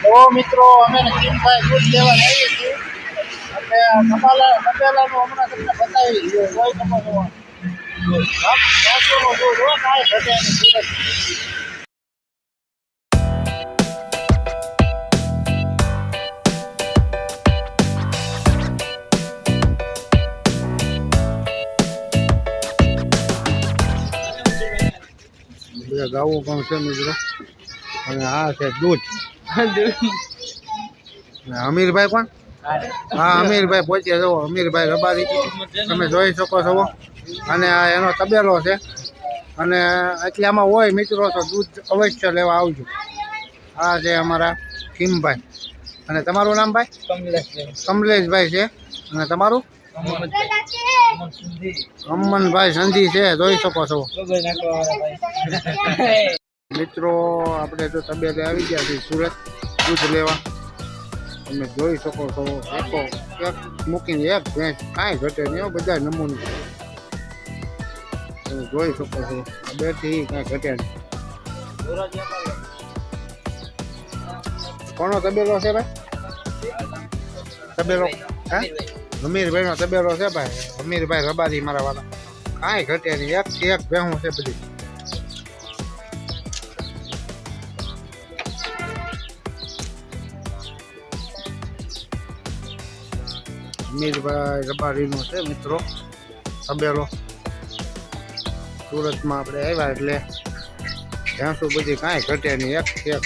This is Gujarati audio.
તો મિત્રો અમે નસીમભાઈ દૂધ લેવા જઈએ છીએ એટલે તપેલાનું હમણાં તમને બતાવી જોઈ શકો છો દૂધ હો કાંઈ ઘટે નહીં સુરત બધા ગાવું પણ છે મિત્રો અને આ છે દૂધ અમીરભાઈ કોણ હા અમીરભાઈ પહોંચ્યા છો અમીરભાઈ રબારી તમે જોઈ શકો છો અને આ એનો તબેલો છે અને એટલે આમાં હોય મિત્રો તો દૂધ અવશ્ય લેવા આવજો આ છે અમારા ખીમભાઈ અને તમારું નામ ભાઈ કમલેશભાઈ છે અને તમારું અમનભાઈ સંધી છે જોઈ શકો છો મિત્રો આપણે તો તબેલે આવી ગયા છીએ સુરત દૂધ લેવા તમે જોઈ શકો છો એક મૂકીને એક ભેંસ કાંઈ ઘટે નહીં બધા નમૂને તમે જોઈ શકો છો બેથી કાંઈ ઘટે નહીં કોનો તબેલો છે ભાઈ તબેલો હા અમીરભાઈનો તબેલો છે ભાઈ અમીરભાઈ રબારી મારા વાળા કાંઈ ઘટે નહીં એક ભેહું છે બધી અમીરભાઈ રબારીનો છે મિત્રો તબેલો સુરતમાં આપણે આવ્યા એટલે ભેંસું બધી કાંઈ ઘટે નહીં એક